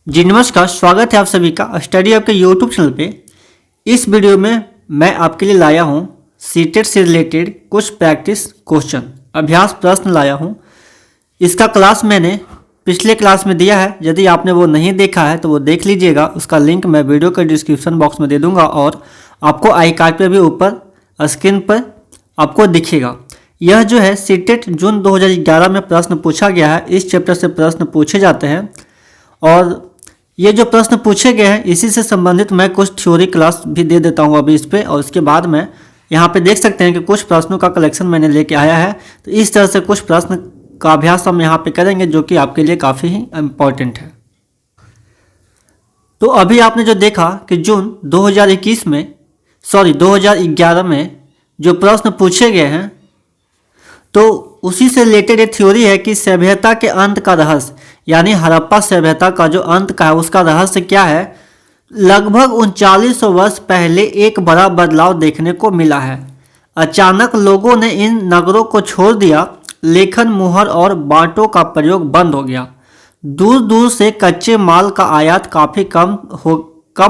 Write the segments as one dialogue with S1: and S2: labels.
S1: जी नमस्कार, स्वागत है आप सभी का स्टडी हब के यूट्यूब चैनल पे। इस वीडियो में मैं आपके लिए लाया हूँ सीटेट से रिलेटेड कुछ प्रैक्टिस क्वेश्चन अभ्यास प्रश्न लाया हूँ। इसका क्लास मैंने पिछले क्लास में दिया है, यदि आपने वो नहीं देखा है तो वो देख लीजिएगा। उसका लिंक मैं वीडियो के डिस्क्रिप्शन बॉक्स में दे दूँगा और आपको आई कार्ड पर भी ऊपर स्क्रीन पर आपको दिखेगा। यह जो है सीटेट जून 2011 में प्रश्न पूछा गया है। इस चैप्टर से प्रश्न पूछे जाते हैं और ये जो प्रश्न पूछे गए हैं इसी से संबंधित मैं कुछ थ्योरी क्लास भी दे देता हूँ अभी इस पे। और इसके बाद में यहाँ पे देख सकते हैं कि कुछ प्रश्नों का कलेक्शन मैंने लेके आया है। तो इस तरह से कुछ प्रश्न का अभ्यास हम यहाँ पे करेंगे जो कि आपके लिए काफ़ी ही इम्पोर्टेंट है। तो अभी आपने जो देखा कि जून 2011 में जो प्रश्न पूछे गए हैं तो उसी से रिलेटेड एक थ्योरी है कि सभ्यता के अंत का रहस्य, यानी हड़प्पा सभ्यता का जो अंत का है उसका रहस्य क्या है। लगभग 3900 वर्ष पहले एक बड़ा बदलाव देखने को मिला है। अचानक लोगों ने इन नगरों को छोड़ दिया, लेखन, मुहर और बांटों का प्रयोग बंद हो गया। दूर दूर से कच्चे माल का आयात काफ़ी कम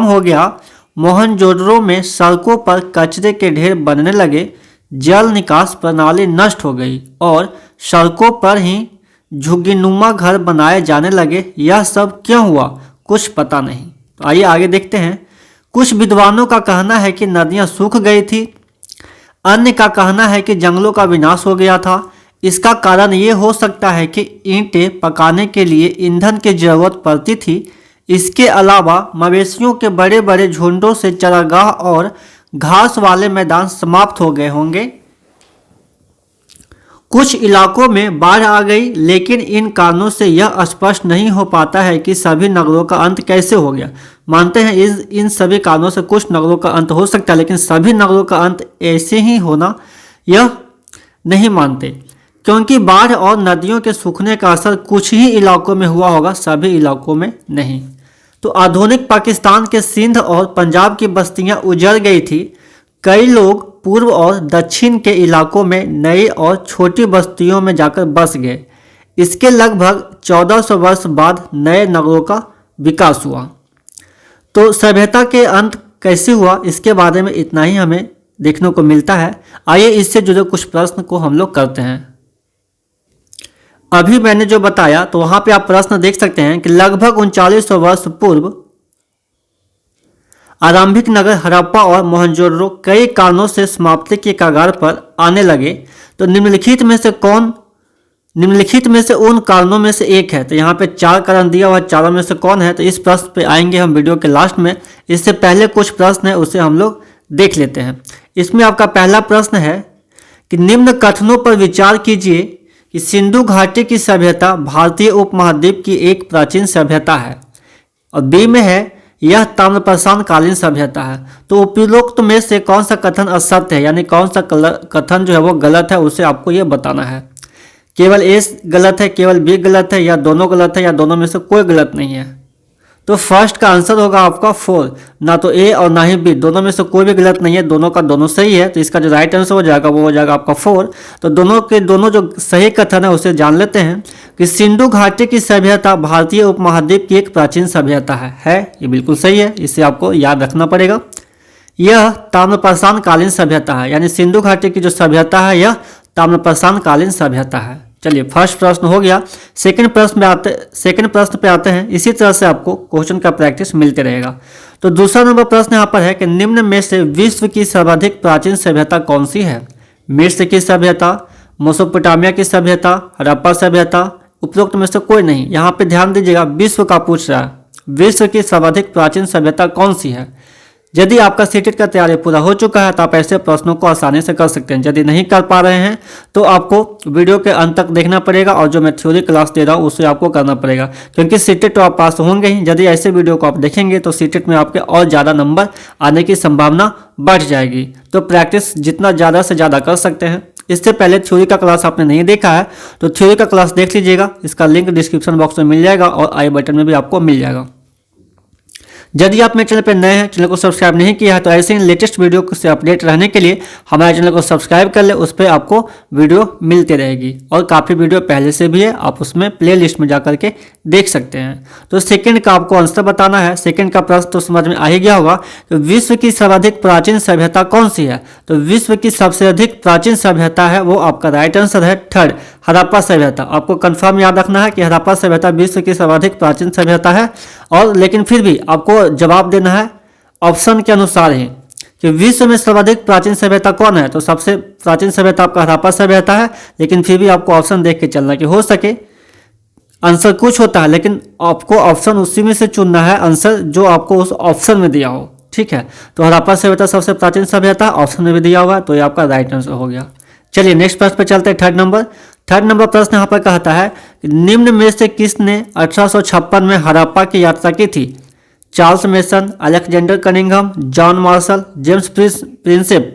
S1: हो गया। मोहनजोदड़ो में सड़कों पर कचरे के ढेर बनने लगे। जल निकास प्रणाली नष्ट हो गई और सड़कों पर ही झुग्गीनुमा घर बनाए जाने लगे। यह सब क्यों हुआ, कुछ पता नहीं। तो आइए आगे देखते हैं। कुछ विद्वानों का कहना है कि नदियां सूख गई थी। अन्य का कहना है कि जंगलों का विनाश हो गया था। इसका कारण ये हो सकता है कि ईंटें पकाने के लिए ईंधन की जरूरत पड़ती थी। इसके अलावा मवेशियों के बड़े बड़े झुंडों से चरागाह और घास वाले मैदान समाप्त हो गए होंगे। कुछ इलाकों में बाढ़ आ गई, लेकिन इन कारणों से यह स्पष्ट नहीं हो पाता है कि सभी नगरों का अंत कैसे हो गया। मानते हैं इन सभी कारणों से कुछ नगरों का अंत हो सकता है, लेकिन सभी नगरों का अंत ऐसे ही होना यह नहीं मानते, क्योंकि बाढ़ और नदियों के सूखने का असर कुछ ही इलाकों में हुआ होगा, सभी इलाकों में नहीं। तो आधुनिक पाकिस्तान के सिंध और पंजाब की बस्तियां उजड़ गई थी। कई लोग पूर्व और दक्षिण के इलाकों में नई और छोटी बस्तियों में जाकर बस गए। इसके लगभग 1400 वर्ष बाद नए नगरों का विकास हुआ। तो सभ्यता के अंत कैसे हुआ, इसके बारे में इतना ही हमें देखने को मिलता है। आइए इससे जुड़े कुछ प्रश्न को हम लोग करते हैं। अभी मैंने जो बताया तो वहां पे आप प्रश्न देख सकते हैं कि लगभग 3900 वर्ष पूर्व आरंभिक नगर हड़प्पा और मोहनजोदड़ो कई कारणों से समाप्ति के कगार पर आने लगे। तो निम्नलिखित में से उन कारणों में से एक है। तो यहाँ पे 4 कारण दिया हुआ है, चारों में से कौन है, तो इस प्रश्न पे आएंगे हम वीडियो के लास्ट में। इससे पहले कुछ प्रश्न है उसे हम लोग देख लेते हैं। इसमें आपका पहला प्रश्न है कि निम्न कथनों पर विचार कीजिए कि सिंधु घाटी की सभ्यता भारतीय उपमहाद्वीप की एक प्राचीन सभ्यता है। और बी में है यह ताम्रप्रसान कालीन सभ्यता है। तो उपरोक्त में से कौन सा कथन असत्य है, यानी कौन सा कथन जो है वो गलत है, उसे आपको ये बताना है। केवल ए गलत है, केवल बी गलत है, या दोनों गलत है, या दोनों में से कोई गलत नहीं है। तो फर्स्ट का आंसर होगा आपका 4, ना तो ए और ना ही बी, दोनों में से कोई भी गलत नहीं है, दोनों का दोनों सही है। तो इसका जो राइट आंसर हो जाएगा वो हो जाएगा आपका 4। तो दोनों के दोनों जो सही कथन है उसे जान लेते हैं कि सिंधु घाटी की सभ्यता भारतीय उपमहाद्वीप की एक प्राचीन सभ्यता है। ये बिल्कुल सही है, इसे आपको याद रखना पड़ेगा। यह ताम्रप्रसान कालीन सभ्यता है, यानी सिंधु घाटी की जो सभ्यता है यह ताम्रप्रसान कालीन सभ्यता है। चलिए फर्स्ट प्रश्न हो गया। सेकंड प्रश्न पे आते हैं। इसी तरह से आपको क्वेश्चन का प्रैक्टिस मिलते रहेगा। तो दूसरा नंबर प्रश्न यहाँ पर है कि निम्न में से विश्व की सर्वाधिक प्राचीन सभ्यता कौन सी है। मिस्र की सभ्यता, मेसोपोटामिया की सभ्यता, हड़प्पा सभ्यता, उपरोक्त में से कोई नहीं। यहाँ पे ध्यान दीजिएगा, विश्व का पूछ रहा है। विश्व की सर्वाधिक प्राचीन सभ्यता कौन सी है। यदि आपका सीटेट का तैयारी पूरा हो चुका है तो आप ऐसे प्रश्नों को आसानी से कर सकते हैं। यदि नहीं कर पा रहे हैं तो आपको वीडियो के अंत तक देखना पड़ेगा और जो मैं थ्योरी क्लास दे रहा हूँ उसे आपको करना पड़ेगा, क्योंकि सीटेट तो आप पास होंगे ही। यदि ऐसे वीडियो को आप देखेंगे तो सीटेट में आपके और ज़्यादा नंबर आने की संभावना बढ़ जाएगी। तो प्रैक्टिस जितना ज़्यादा से ज़्यादा कर सकते हैं। इससे पहले थ्योरी का क्लास आपने नहीं देखा है तो थ्योरी का क्लास देख लीजिएगा। इसका लिंक डिस्क्रिप्शन बॉक्स में मिल जाएगा और आई बटन में भी आपको मिल जाएगा। यदि आप मेरे चैनल पर नए हैं, चैनल को सब्सक्राइब नहीं किया है, तो ऐसे ही लेटेस्ट वीडियो से अपडेट रहने के लिए हमारे चैनल को सब्सक्राइब कर ले। उस पर आपको वीडियो मिलती रहेगी और काफ़ी वीडियो पहले से भी है, आप उसमें प्ले लिस्ट में जा करके देख सकते हैं। तो सेकंड का आपको आंसर बताना है। सेकंड का प्रश्न तो समझ में आ ही गया होगा। तो विश्व की सर्वाधिक प्राचीन सभ्यता कौन सी है? तो विश्व की सबसे अधिक प्राचीन सभ्यता है वो आपका राइट आंसर है थर्ड, हड़प्पा सभ्यता। आपको कंफर्म याद रखना है कि हड़प्पा सभ्यता विश्व की सर्वाधिक प्राचीन सभ्यता है। और लेकिन फिर भी आपको जवाब देना है ऑप्शन के अनुसार ही कि विश्व में सर्वाधिक प्राचीन सभ्यता कौन है। तो सबसे प्राचीन सभ्यता आपका हड़प्पा सभ्यता है, लेकिन फिर भी आपको ऑप्शन देख के चलना कि हो सके आंसर कुछ होता है, लेकिन आपको ऑप्शन उसी में से चुनना है आंसर जो आपको उस ऑप्शन में दिया हो। ठीक है, तो हड़प्पा सभ्यता सबसे प्राचीन सभ्यता ऑप्शन में भी दिया हुआ, तो ये आपका राइट आंसर हो गया। चलिए नेक्स्ट प्रश्न पे चलते हैं। थर्ड नंबर प्रश्न यहाँ पर कहता है कि निम्न में से किसने 1856 में हड़प्पा की यात्रा की थी? Charles mason, Alexander Cunningham, John Marshall, James Prinsep.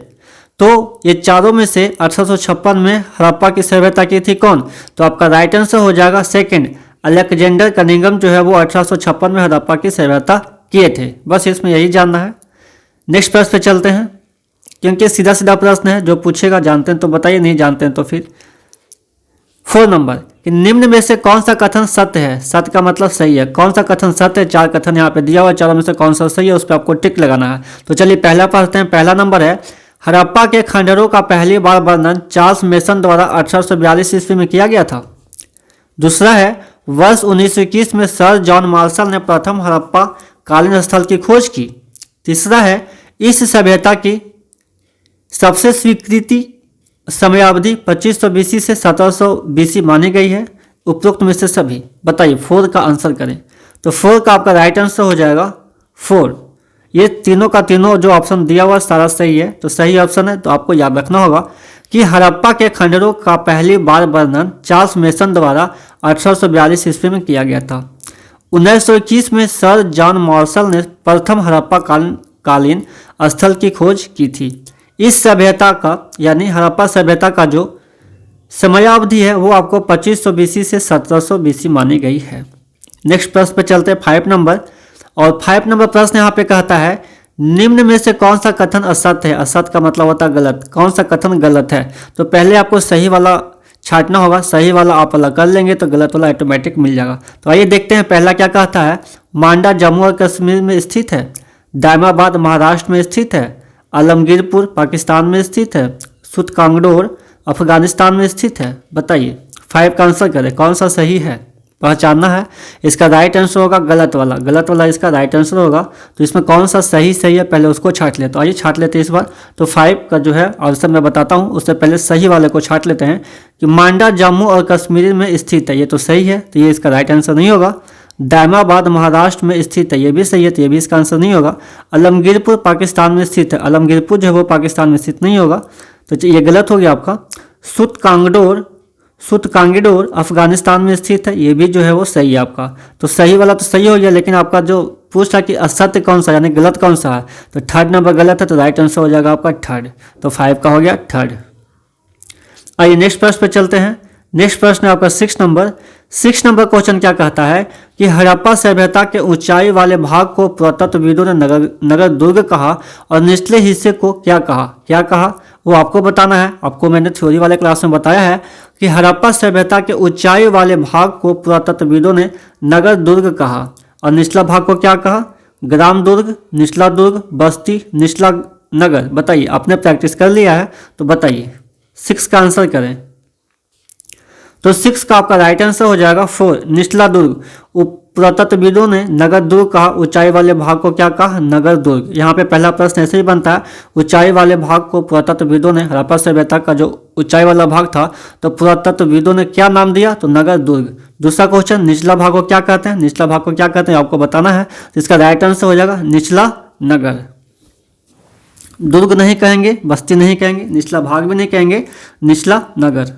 S1: तो ये चारों में से 1856 में हड़प्पा की सभ्यता की थी कौन? तो आपका राइट आंसर हो जाएगा सेकंड, अलेक्जेंडर कनिंघम जो है वो 1856 में हड़प्पा की सभ्यता किए थे। बस इसमें यही जानना है। नेक्स्ट प्रश्न पे चलते हैं, क्योंकि सीधा सीधा प्रश्न है, जो पूछेगा जानते हैं तो बताइए, नहीं जानते हैं तो फिर। 4 नंबर कि निम्न में से कौन सा कथन सत्य है? सत्य का मतलब सही है। कौन सा कथन सत्य है? 4 कथन यहाँ पे दिया हुआ है, चारों में से कौन सा सही है उस पर आपको टिक लगाना है। तो चलिए पहला पढ़ते हैं। पहला नंबर है हड़प्पा के खंडहरों का पहली बार वर्णन चार्ल्स मेसन द्वारा 1842 ईस्वी में किया गया था। दूसरा है वर्ष 1921 में सर जॉन मार्शल ने प्रथम हड़प्पा कालीन स्थल की खोज की। तीसरा है इस सभ्यता की सबसे स्वीकृति समयावधि 2500 बीसी से 1700 बीसी मानी गई है। उपरोक्त में से सभी बताइए। 4 का आंसर करें। तो 4 का आपका राइट आंसर हो जाएगा 4। ये तीनों का तीनों जो ऑप्शन दिया हुआ सारा सही है, तो सही ऑप्शन है। तो आपको याद रखना होगा कि हड़प्पा के खंडहरों का पहली बार वर्णन चार्ल्स मेसन द्वारा 1842 ईस्वी में किया गया था। 1921 में सर जॉन मार्शल ने प्रथम हड़प्पा कालीन स्थल की खोज की थी। इस सभ्यता का यानी हड़प्पा सभ्यता का जो समयावधि है वो आपको 2500 बीसी से 1700 बीसी मानी गई है। नेक्स्ट प्रश्न पे चलते हैं 5 नंबर। और 5 नंबर प्रश्न यहाँ पे कहता है निम्न में से कौन सा कथन असत्य है? असत्य का मतलब होता है गलत। कौन सा कथन गलत है? तो पहले आपको सही वाला छांटना होगा। सही वाला आप अलग कर लेंगे तो गलत वाला ऑटोमेटिक मिल जाएगा। तो आइए देखते हैं पहला क्या कहता है। मांडा जम्मू और कश्मीर में स्थित है। दायमाबाद महाराष्ट्र में स्थित है। आलमगीरपुर पाकिस्तान में स्थित है। सुतकांगडोर अफगानिस्तान में स्थित है। बताइए 5 का आंसर करें, कौन सा सही है पहचानना है। इसका राइट आंसर होगा गलत वाला। गलत वाला इसका राइट आंसर होगा। तो इसमें कौन सा सही है पहले उसको छांट लेते। तो आइए छांट लेते हैं इस बार। तो 5 का जो है आंसर मैं बताता हूँ, उससे पहले सही वाले को छांट लेते हैं कि मांडा जम्मू और कश्मीर में स्थित है। ये तो सही है, तो ये इसका राइट आंसर नहीं होगा। दायमाबाद महाराष्ट्र में स्थित है, ये भी सही है, तो ये भी इसका आंसर नहीं होगा। आलमगीरपुर पाकिस्तान में स्थित है। आलमगीरपुर जो है वो पाकिस्तान में स्थित नहीं होगा, तो ये गलत हो गया आपका। सुतकांगडोर अफगानिस्तान में स्थित है, ये भी जो है वो सही है आपका। तो सही वाला तो सही हो गया, लेकिन आपका जो पूछा कि असत्य कौन सा यानी गलत कौन सा है, तो 3rd नंबर गलत है। तो राइट आंसर हो जाएगा आपका 3rd। तो 5 का हो गया 3rd। आइए नेक्स्ट प्रश्न पे चलते हैं। नेक्स्ट प्रश्न है आपका 6 नंबर। 6 नंबर क्वेश्चन क्या कहता है कि हड़प्पा सभ्यता के ऊंचाई वाले भाग को पुरातत्वविदों ने नगर दुर्ग कहा और निचले हिस्से को क्या कहा वो आपको बताना है। आपको मैंने थ्योरी वाले क्लास में बताया है कि हड़प्पा सभ्यता के ऊंचाई वाले भाग को पुरातत्वविदों ने नगर दुर्ग कहा और निचला भाग को क्या कहा? ग्राम दुर्ग, निचला दुर्ग, बस्ती, निचला नगर। बताइए, आपने प्रैक्टिस कर लिया है तो बताइए 6 का आंसर करें। तो 6 का आपका राइट आंसर हो जाएगा 4, निचला दुर्ग। पुरातत्वविदों ने नगर दुर्ग कहा, ऊंचाई वाले भाग को क्या कहा? नगर दुर्ग। यहाँ पे पहला प्रश्न ऐसे ही बनता है, ऊंचाई वाले भाग को पुरातत्वविदों ने, हड़प्पा सभ्यता का जो ऊंचाई वाला भाग था तो पुरातत्वविदों ने क्या नाम दिया? तो नगर दुर्ग। दूसरा क्वेश्चन, निचला भाग को क्या कहते हैं? निचला भाग को क्या कहते हैं आपको बताना है। तो इसका राइट आंसर हो जाएगा निचला नगर। दुर्ग नहीं कहेंगे, बस्ती नहीं कहेंगे, निचला भाग भी नहीं कहेंगे, निचला नगर।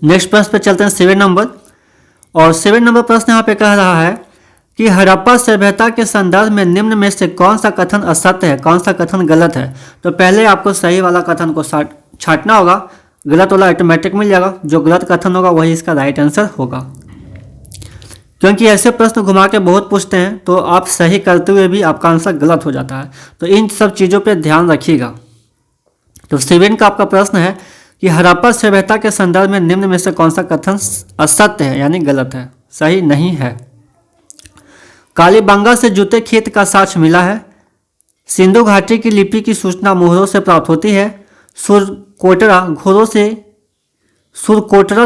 S1: नेक्स्ट प्रश्न पे चलते हैं 7 नंबर। और 7 नंबर प्रश्न यहाँ पे कह रहा है कि हड़प्पा सभ्यता के संदर्भ में निम्न में से कौन सा कथन असत्य है, कौन सा कथन गलत है। तो पहले आपको सही वाला कथन को छांटना होगा, गलत वाला ऑटोमेटिक मिल जाएगा। जो गलत कथन होगा वही इसका राइट आंसर होगा। क्योंकि ऐसे प्रश्न घुमा के बहुत पूछते हैं तो आप सही करते हुए भी आपका आंसर गलत हो जाता है। तो इन सब चीज़ों पे ध्यान रखिएगा। तो 7 का आपका प्रश्न है कि हड़प्पा सभ्यता के संदर्भ में निम्न में से कौन सा कथन असत्य है यानी गलत है, सही नहीं है। कालीबंगा से जूते खेत का साक्ष्य मिला है। सिंधु घाटी की लिपि की सूचना मोहरों से प्राप्त होती है। सुरकोटरा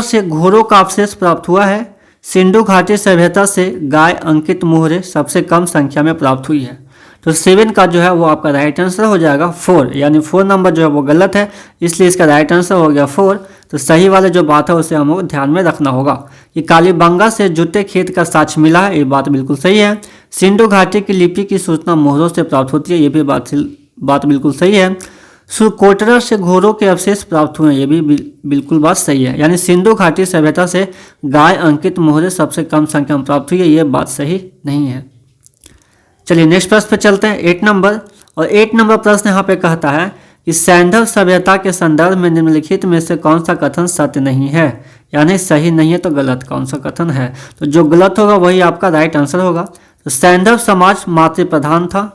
S1: से घोड़ों का अवशेष प्राप्त हुआ है। सिंधु घाटी सभ्यता से गाय अंकित मोहरें सबसे कम संख्या में प्राप्त हुई है। तो 7 का जो है वो आपका राइट आंसर हो जाएगा 4, यानी 4 नंबर जो है वो गलत है, इसलिए इसका राइट आंसर हो गया 4। तो सही वाले जो बात है उसे हम लोग ध्यान में रखना होगा कि कालीबंगा से जूते खेत का साक्ष्य मिला है, ये बात बिल्कुल सही है। सिंधु घाटी की लिपि की सूचना मोहरों से प्राप्त होती है, ये भी बात बिल्कुल सही है। सुरकोटरा से घोड़ों के अवशेष प्राप्त हुए, ये भी बिल्कुल बात सही है। यानी सिंधु घाटी सभ्यता से गाय अंकित मोहरें सबसे कम संख्या में प्राप्त हुई है, ये बात सही नहीं है। चलिए नेक्स्ट प्रश्न पे चलते हैं, 8 नंबर। और 8 नंबर प्रश्न यहाँ पे कहता है कि सैंधव सभ्यता के संदर्भ में निम्नलिखित में से कौन सा कथन सत्य नहीं है, यानी सही नहीं है तो गलत कौन सा कथन है। तो जो गलत होगा वही आपका राइट आंसर होगा। तो सैंधव समाज मातृ प्रधान था।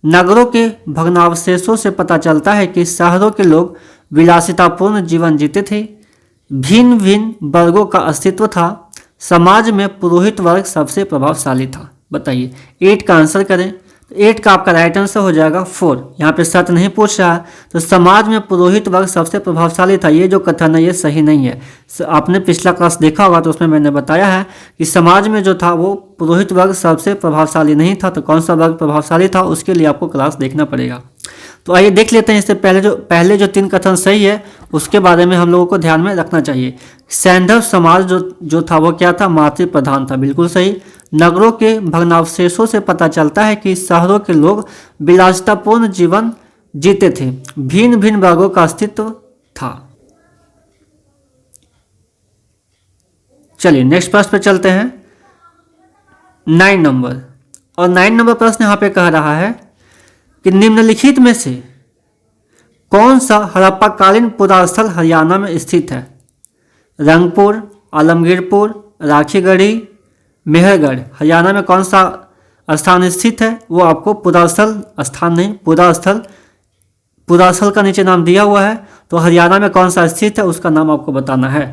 S1: नगरों के भग्नावशेषों से पता चलता है कि शहरों के लोग विलासितापूर्ण जीवन जीते थे। भिन्न भिन्न वर्गों का अस्तित्व था। समाज में पुरोहित वर्ग सबसे प्रभावशाली था। बताइए 8 का आंसर करें। तो 8 का आपका राइट आंसर हो जाएगा 4। यहाँ पे सत्य नहीं पूछ रहा है। तो समाज में पुरोहित वर्ग सबसे प्रभावशाली था, ये जो कथन है ये सही नहीं है। आपने पिछला क्लास देखा होगा तो उसमें मैंने बताया है कि समाज में जो था वो पुरोहित वर्ग सबसे प्रभावशाली नहीं था। तो कौन सा वर्ग प्रभावशाली था उसके लिए आपको क्लास देखना पड़ेगा। तो आइए देख लेते हैं, इससे पहले जो 3 कथन सही है उसके बारे में हम लोगों को ध्यान में रखना चाहिए। सैंधव समाज जो था वो क्या था, मातृ प्रधान था, बिल्कुल सही। नगरों के भग्नावशेषों से पता चलता है कि शहरों के लोग विलासितापूर्ण जीवन जीते थे। भिन्न भिन्न वर्गों का अस्तित्व था। चलिए नेक्स्ट प्रश्न पे चलते हैं, 9 नंबर। और 9 नंबर प्रश्न यहाँ पे कह रहा है कि निम्नलिखित में से कौन सा हड़प्पाकालीन पुरास्थल हरियाणा में स्थित है। रंगपुर, आलमगीरपुर, राखीगढ़ी, मेहरगढ़। हरियाणा में कौन सा स्थान स्थित है, वो आपको पुरास्थल स्थान नहीं, पुरास्थल का नीचे नाम दिया हुआ है। तो हरियाणा में कौन सा स्थित है उसका नाम आपको बताना है।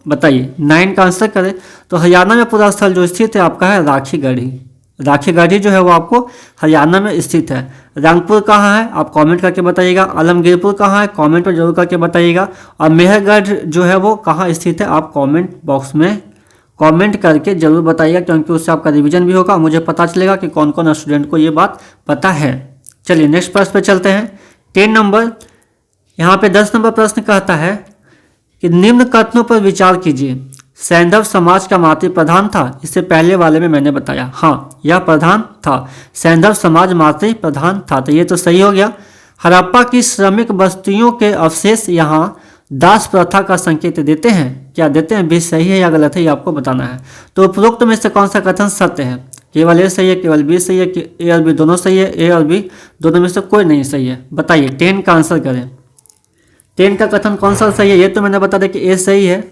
S1: बताइए 9 का आंसर करें। तो हरियाणा में पुरास्थल जो स्थित है आपका है राखीगढ़ी। राखीगढ़ी जो है वो आपको हरियाणा में स्थित है। रंगपुर कहाँ है आप कमेंट करके बताइएगा। आलमगीरपुर कहाँ है कमेंट पर जरूर करके बताइएगा। और मेहरगढ़ जो है वो कहाँ स्थित है आप कमेंट बॉक्स में कमेंट करके जरूर बताइएगा, क्योंकि उससे आपका रिवीजन भी होगा, मुझे पता चलेगा कि कौन कौन स्टूडेंट को ये बात पता है। चलिए नेक्स्ट प्रश्न पे चलते हैं, 10 नंबर। यहाँ पे 10 नंबर प्रश्न कहता है कि निम्न कथनों पर विचार कीजिए। सैंधव समाज का मातृ प्रधान था, इससे पहले वाले में मैंने बताया, हाँ यह प्रधान था। सैंधव समाज मातृ प्रधान था, तो ये तो सही हो गया। हड़प्पा की श्रमिक बस्तियों के अवशेष यहाँ दास प्रथा का संकेत देते हैं, क्या देते हैं, भी सही है या गलत है ये आपको बताना है। तो उपरोक्त में से कौन सा कथन सत्य है। केवल ए सही है, केवल बी सही है, ए और बी दोनों सही है, ए और बी दोनों में से कोई नहीं सही है। बताइए 10 का आंसर करें। 10 का कथन कौन सा सही है, ये तो मैंने बता दिया कि ए सही है।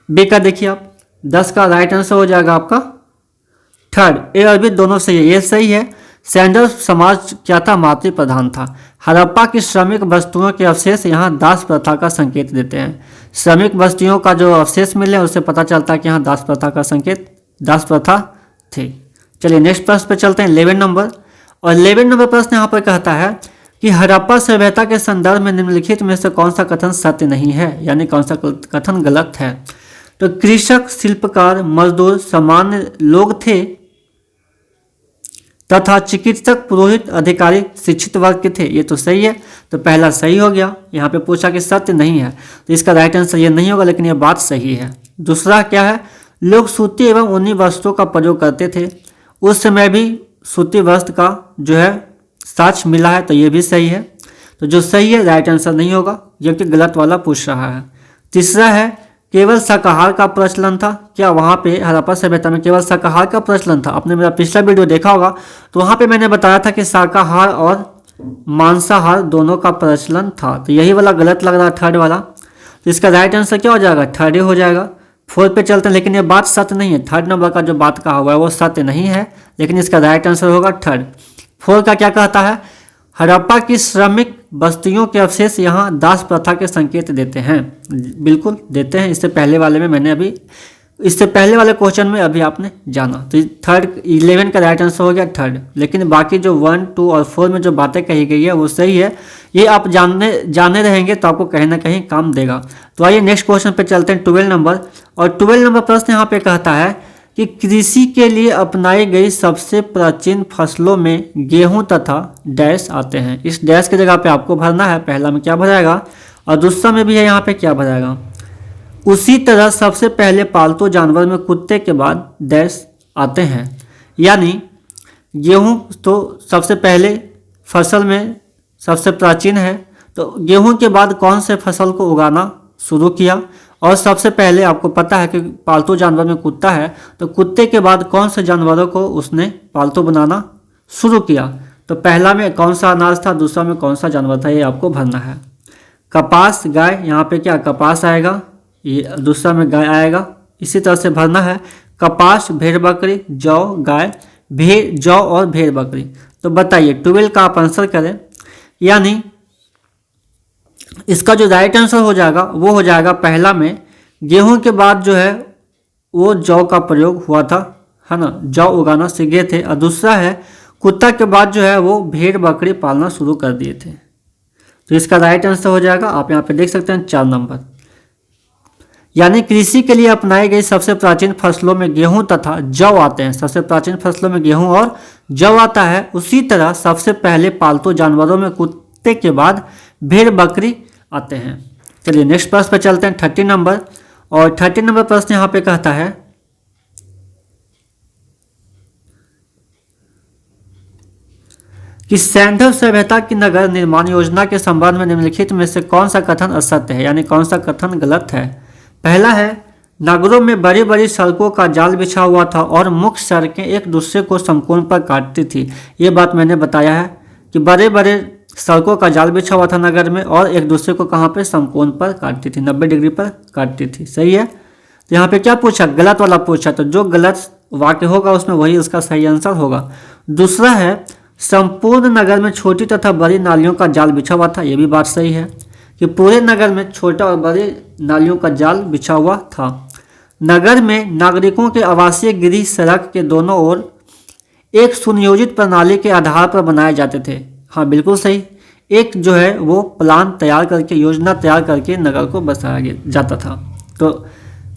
S1: बी का देखिए आप, 10 का राइट आंसर हो जाएगा आपका 3rd, ए और बी दोनों सही है, ये सही है। सैंधव समाज क्या था, मातृ प्रधान था। हड़प्पा की श्रमिक वस्तुओं के अवशेष यहाँ दास प्रथा का संकेत देते हैं। श्रमिक वस्तुओं का जो अवशेष मिले उससे पता चलता है कि यहाँ दास प्रथा का संकेत, दास प्रथा थे। चलिए नेक्स्ट प्रश्न पे चलते हैं, 11 नंबर। और 11 नंबर प्रश्न यहाँ पर कहता है कि हड़प्पा सभ्यता के संदर्भ में निम्नलिखित में से कौन सा कथन सत्य नहीं है, यानी कौन सा कथन गलत है। तो कृषक, शिल्पकार, मजदूर सामान्य लोग थे तथा चिकित्सक, पुरोहित, अधिकारी शिक्षित वर्ग के थे, ये तो सही है। तो पहला सही हो गया। यहाँ पे पूछा कि सत्य नहीं है, तो इसका राइट आंसर ये नहीं होगा, लेकिन ये बात सही है। दूसरा क्या है, लोग सूती एवं ऊनी वस्त्रों का प्रयोग करते थे। उस समय भी सूती वस्त्र का जो है साक्ष्य मिला है, तो ये भी सही है। तो जो सही है राइट आंसर नहीं होगा, क्योंकि गलत वाला पूछ रहा है। तीसरा है केवल शाकाहार का प्रचलन था, क्या वहाँ पे हड़प्पा सभ्यता में केवल शाकाहार का प्रचलन था। आपने मेरा पिछला वीडियो देखा होगा तो वहाँ पे मैंने बताया था कि शाकाहार और मांसाहार दोनों का प्रचलन था। तो यही वाला गलत लग रहा है 3rd वाला, तो इसका राइट आंसर क्या हो जाएगा, 3rd हो जाएगा। 4 पे चलते हैं, लेकिन ये बात सत्य नहीं है। थर्ड नंबर का जो बात कहा हुआ है वो सत्य नहीं है, लेकिन इसका राइट आंसर होगा थर्ड। 4 का क्या कहता है, हड़प्पा की श्रमिक बस्तियों के अवशेष यहाँ दास प्रथा के संकेत देते हैं। बिल्कुल देते हैं, इससे पहले वाले क्वेश्चन में अभी आपने जाना। तो थर्ड 11 का राइट आंसर हो गया थर्ड, लेकिन बाकी जो 1, 2 और 4 में जो बातें कही गई है वो सही है। ये आप जाने रहेंगे तो आपको कहीं ना कहीं काम देगा। तो आइए नेक्स्ट क्वेश्चन पे चलते हैं, 12 नंबर। और 12 नंबर प्रश्न यहाँ पे कहता है कि कृषि के लिए अपनाई गई सबसे प्राचीन फसलों में गेहूं तथा डैश आते हैं। इस डैश की जगह पे आपको भरना है, पहला में क्या भराएगा और दूसरा में भी है यहाँ पे क्या भराएगा। उसी तरह सबसे पहले पालतू जानवर में कुत्ते के बाद डैश आते हैं, यानी गेहूं तो सबसे पहले फसल में सबसे प्राचीन है, तो गेहूं के बाद कौन से फसल को उगाना शुरू किया। और सबसे पहले आपको पता है कि पालतू जानवर में कुत्ता है, तो कुत्ते के बाद कौन से जानवरों को उसने पालतू बनाना शुरू किया। तो पहला में कौन सा अनाज था, दूसरा में कौन सा जानवर था, ये आपको भरना है। कपास गाय, यहाँ पे क्या कपास आएगा, ये दूसरा में गाय आएगा। इसी तरह से भरना है कपास, भेड़ बकरी, जौ, गाय, भेड़, जौ और भेड़ बकरी। तो बताइए 12 का आप आंसर करें, यानी इसका जो राइट आंसर हो जाएगा वो हो जाएगा पहला में गेहूं के बाद जो है वो जौ का प्रयोग हुआ था, है ना, जौ उगाना सीखे थे। और दूसरा है कुत्ता के बाद जो है वो भेड़ बकरी पालना शुरू कर दिए थे। तो इसका राइट आंसर हो जाएगा, आप यहाँ पे देख सकते हैं 4 नंबर, यानी कृषि के लिए अपनाई गई सबसे प्राचीन फसलों में गेहूं तथा जौ आते हैं। सबसे प्राचीन फसलों में गेहूं और जौ आता है। उसी तरह सबसे पहले पालतू जानवरों में कुत्ते के बाद भेड़ बकरी आते हैं। चलिए नेक्स्ट प्रश्न पे चलते हैं, 30 नंबर। और 30 नंबर प्रश्न यहाँ पे कहता है कि सैंधव सभ्यता की नगर निर्माण योजना के संबंध में निम्नलिखित में से कौन सा कथन असत्य है, यानी कौन सा कथन गलत है। पहला है नगरों में बड़ी बड़ी सड़कों का जाल बिछा हुआ था और मुख्य सड़कें एक दूसरे को समकोण पर काटती थी। ये बात मैंने बताया है कि बड़े बड़े सड़कों का जाल बिछा हुआ था नगर में और एक दूसरे को कहाँ पे समकोण पर काटती थी, 90 डिग्री पर काटती थी। सही है। तो यहाँ पे क्या पूछा, गलत वाला पूछा, तो जो गलत वाक्य होगा उसमें वही उसका सही आंसर होगा। दूसरा है संपूर्ण नगर में छोटी तथा बड़ी नालियों का जाल बिछा हुआ था। ये भी बात सही है कि पूरे नगर में छोटा और बड़ी नालियों का जाल बिछा हुआ था। नगर में नागरिकों के आवासीय गृह सड़क के दोनों ओर एक सुनियोजित प्रणाली के आधार पर बनाए जाते थे। हाँ बिल्कुल सही, एक जो है वो प्लान तैयार करके, योजना तैयार करके नगर को बसाया जाता था। तो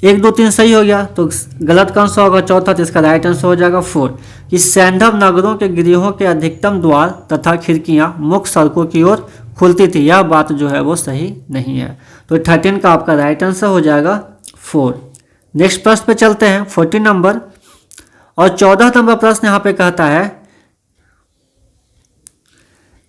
S1: 1, 2, 3 सही हो गया। तो गलत कौन सा होगा, चौथा, तो इसका राइट आंसर हो जाएगा 4 कि सैंधव नगरों के गृहों के अधिकतम द्वार तथा खिड़कियां मुख्य सड़कों की ओर खुलती थी। यह बात जो है वो सही नहीं है। तो 13 का आपका राइट आंसर हो जाएगा 4। नेक्स्ट प्रश्न पे चलते हैं, 14 नंबर। और 14 नंबर प्रश्न यहाँ पे कहता है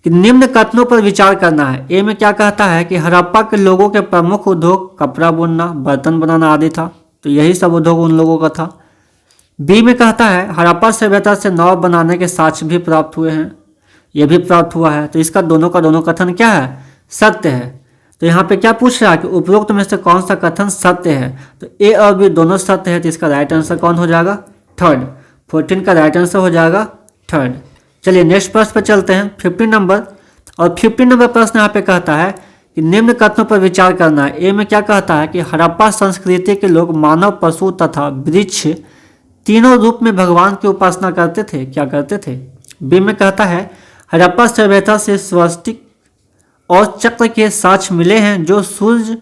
S1: कि निम्न कथनों पर विचार करना है। ए में क्या कहता है कि हड़प्पा के लोगों के प्रमुख उद्योग कपड़ा बुनना, बर्तन बनाना आदि था, तो यही सब उद्योग उन लोगों का था। बी में कहता है हड़प्पा सभ्यता से नाव बनाने के साक्ष्य भी प्राप्त हुए हैं, यह भी प्राप्त हुआ है। तो इसका दोनों का दोनों कथन क्या है, सत्य है। तो यहाँ पे क्या पूछ रहा है कि उपरोक्त में से कौन सा कथन सत्य है। तो ए और बी दोनों सत्य है, तो इसका राइट आंसर कौन हो जाएगा, थर्ड। 14 का राइट आंसर हो जाएगा थर्ड। चलिए नेक्स्ट प्रश्न पर चलते हैं, 15 नंबर। और 15 नंबर प्रश्न यहाँ पे कहता है कि निम्न कथनों पर विचार करना है। ए में क्या कहता है कि हड़प्पा संस्कृति के लोग मानव, पशु तथा वृक्ष तीनों रूप में भगवान की उपासना करते थे, क्या करते थे। बी में कहता है हड़प्पा सभ्यता से स्वस्तिक और चक्र के साक्ष्य मिले हैं जो सूर्य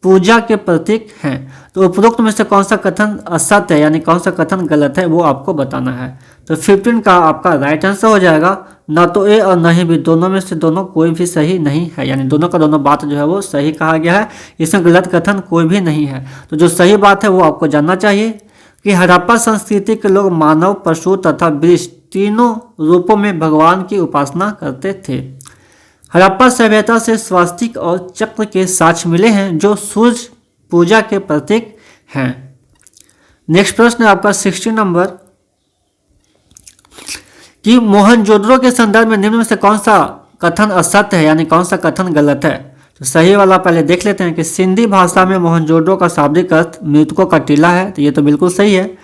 S1: पूजा के प्रतीक हैं। तो उपरोक्त में से कौन सा कथन असत्य है, यानी कौन सा कथन गलत है, वो आपको बताना है। तो 15 का आपका राइट आंसर हो जाएगा, ना तो ए और ना ही बी, दोनों में से दोनों कोई भी सही नहीं है, यानी दोनों का दोनों बात जो है वो सही कहा गया है, इसमें गलत कथन कोई भी नहीं है। तो जो सही बात है वो आपको जानना चाहिए कि हड़प्पा संस्कृति के लोग मानव, पशु तथा वृक्ष तीनों रूपों में भगवान की उपासना करते थे। हड़प्पा सभ्यता से स्वास्तिक और चक्र के साक्ष्य मिले हैं जो सूर्य पूजा के प्रतीक हैं। नेक्स्ट प्रश्न है आपका 16 नंबर कि मोहनजोदड़ो के संदर्भ में निम्न में से कौन सा कथन असत्य है, यानी कौन सा कथन गलत है। तो सही वाला पहले देख लेते हैं कि सिंधी भाषा में मोहनजोदड़ो का शाब्दिक अर्थ मृतकों का टीला है, तो ये तो बिल्कुल सही है।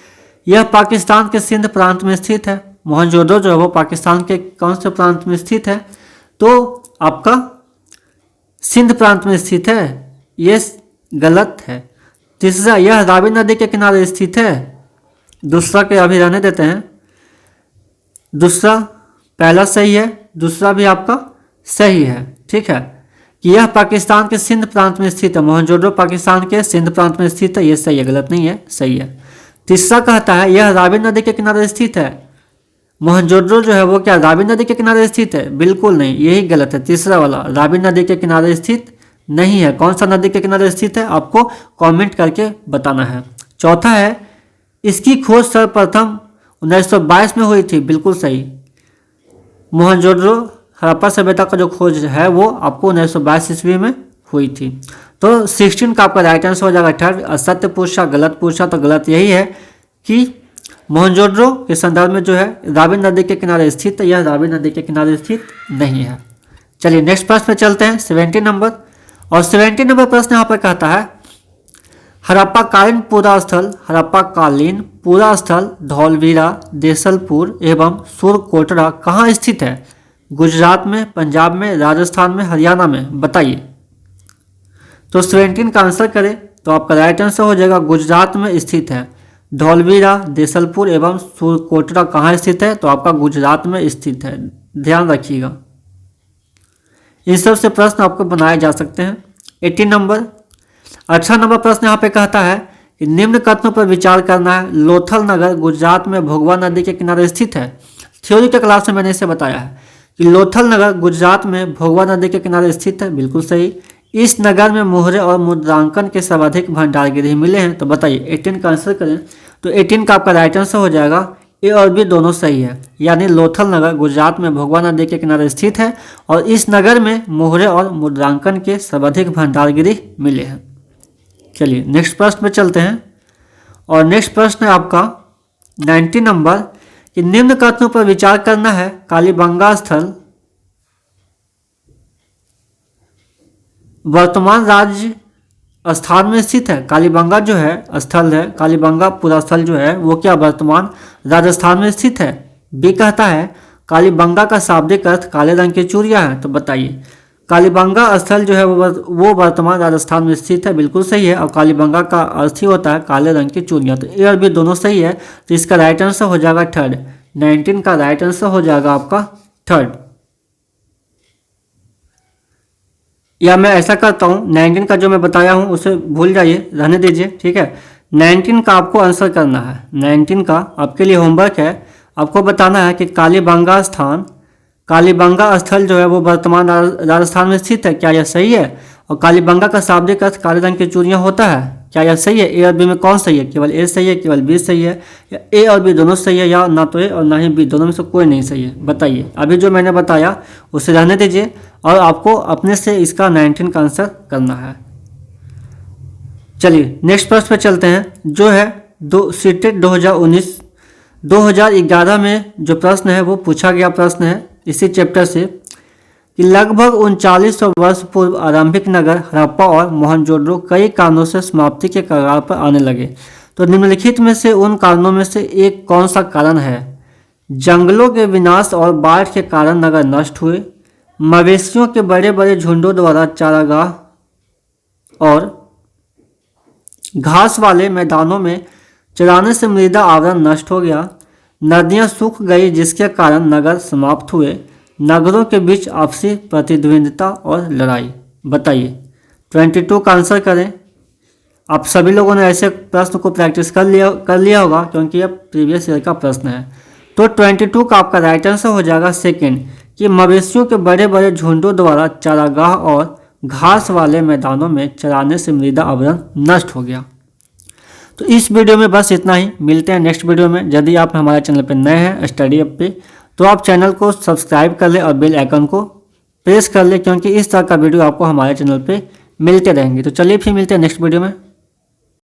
S1: यह पाकिस्तान के सिंध प्रांत में स्थित है। मोहनजोदड़ो जो है वो पाकिस्तान के कौन से प्रांत में स्थित है? तो आपका सिंध प्रांत में स्थित है, ये गलत है। तीसरा, यह रावी नदी के किनारे स्थित है। दूसरा के अभी रहने देते हैं। दूसरा पहला सही है, दूसरा भी आपका सही है, ठीक है, कि यह पाकिस्तान के सिंध प्रांत में स्थित है। मोहनजोदड़ो पाकिस्तान के सिंध प्रांत में स्थित है, ये सही है, गलत नहीं है, सही है। तीसरा कहता है यह रावी नदी के किनारे स्थित है। मोहनजोदड़ो जो है वो क्या रावी नदी के किनारे स्थित है? बिल्कुल नहीं, यही गलत है। तीसरा वाला रावी नदी के किनारे स्थित नहीं है। कौन सा नदी के किनारे स्थित है आपको कमेंट करके बताना है। चौथा है इसकी खोज सर्वप्रथम 1922 में हुई थी। बिल्कुल सही। मोहनजोदड़ो हड़प्पा सभ्यता का जो खोज है वो आपको 1922 ईस्वी में हुई थी। तो 16 का आपका राइट आंसर हो जाएगा थर्ड। असत्य पूछा, गलत पूछा, तो गलत यही है कि मोहनजोदड़ो के संदर्भ में जो है रावी नदी के किनारे स्थित है, यह रावी नदी के किनारे स्थित नहीं है। चलिए नेक्स्ट प्रश्न पे चलते हैं, 70 नंबर। और 70 नंबर प्रश्न यहाँ पर कहता है हड़प्पा कालीन पूरा स्थल धौलवीरा, देसलपुर एवं सुरकोटरा कहाँ स्थित है? गुजरात में, पंजाब में, राजस्थान में, हरियाणा में, बताइए। तो 17 का आंसर करें तो आपका राइट आंसर हो जाएगा गुजरात में स्थित है। धौलवीरा, देसलपुर एवं सुरकोटरा कहाँ स्थित है? तो आपका गुजरात में स्थित है, ध्यान रखिएगा। इन सब से प्रश्न आपको बनाए जा सकते हैं। 18 नंबर। 18 नंबर प्रश्न यहाँ पे कहता है कि निम्न कथनों पर विचार करना है। लोथल नगर गुजरात में भोगवा नदी के किनारे स्थित है। थ्योरी के क्लास में मैंने इसे बताया है कि लोथल नगर गुजरात में भोगवा नदी के किनारे स्थित है। बिल्कुल सही। इस नगर में मोहरे और मुद्रांकन के सर्वाधिक भंडारगृह मिले हैं। तो बताइए 18 का आंसर करें तो 18 का आपका राइट आंसर हो जाएगा ए और बी दोनों सही है। यानी लोथल नगर गुजरात में भोगवा नदी के किनारे स्थित है और इस नगर में मोहरे और मुद्रांकन के सर्वाधिक भंडारगृह मिले हैं। चलिए नेक्स्ट प्रश्न पे चलते हैं। और नेक्स्ट प्रश्न है आपका 90 नंबर कि निम्न कथनों पर विचार करना है। कालीबंगा स्थल वर्तमान राज्य स्थान में स्थित है। कालीबंगा जो है स्थल है, कालीबंगा पूरा स्थल जो है वो क्या वर्तमान राजस्थान में स्थित है। बी कहता है कालीबंगा का शाब्दिक अर्थ काले रंग की चूड़ियां हैं। तो बताइए कालीबंगा स्थल जो है वो वर्तमान राजस्थान में स्थित है। बिल्कुल सही है। और कालीबंगा का अर्थ ही होता है काले रंग की चूड़ियां। तो ए और बी दोनों सही है। तो इसका राइट आंसर हो जाएगा थर्ड। 19 का राइट आंसर हो जाएगा आपका थर्ड। या मैं ऐसा करता हूँ 19 का जो मैं बताया हूँ उसे भूल जाइए, रहने दीजिए, ठीक है। 19 का आपको आंसर करना है। 19 का आपके लिए होमवर्क है, आपको बताना है कि कालीबंगा स्थल जो है वो वर्तमान राजस्थान में स्थित है। क्या यह सही है? और कालीबंगा का शाब्दिक अर्थ काले रंग की चूड़ियाँ होता है। क्या यह सही है? ए और बी में कौन सही है? केवल ए सही है, केवल बी सही है, या ए और बी दोनों सही है, या ना तो ए और ना ही बी, दोनों में से कोई नहीं सही है? बताइए। अभी जो मैंने बताया उसे रहने दीजिए और आपको अपने से इसका 19 का आंसर करना है। चलिए नेक्स्ट प्रश्न पे चलते हैं जो है सीटेट 2011 में जो प्रश्न है वो पूछा गया प्रश्न है इसी चैप्टर से कि लगभग 3900 वर्ष पूर्व आरंभिक नगर हड़प्पा और मोहनजोदड़ो कई कारणों से समाप्ति के कगार पर आने लगे। तो निम्नलिखित में से उन कारणों में से एक कौन सा कारण है? जंगलों के विनाश और बाढ़ के कारण नगर नष्ट हुए, मवेशियों के बड़े बड़े झुंडों द्वारा चारागाह और घास वाले मैदानों में चराने से मृदा आवरण नष्ट हो गया, नदियां सूख गई जिसके कारण नगर समाप्त हुए, नगरों के बीच आपसी प्रतिद्वंद्विता और लड़ाई। बताइए। 22 का आंसर करें। आप सभी लोगों ने ऐसे प्रश्न को प्रैक्टिस कर लिया होगा क्योंकि यह प्रीवियस ईयर का प्रश्न है। तो 22 का आपका राइट आंसर हो जाएगा सेकंड कि मवेशियों के बड़े बड़े झुंडों द्वारा चारागाह और घास वाले मैदानों में चराने से मृदा आवरण नष्ट हो गया। तो इस वीडियो में बस इतना ही। मिलते हैं नेक्स्ट वीडियो में। यदि आप हमारे चैनल पर नए हैं स्टडी अप पे तो आप चैनल को सब्सक्राइब कर लें और बेल आइकन को प्रेस कर लें क्योंकि इस तरह का वीडियो आपको हमारे चैनल पे मिलते रहेंगे। तो चलिए फिर मिलते हैं नेक्स्ट वीडियो में।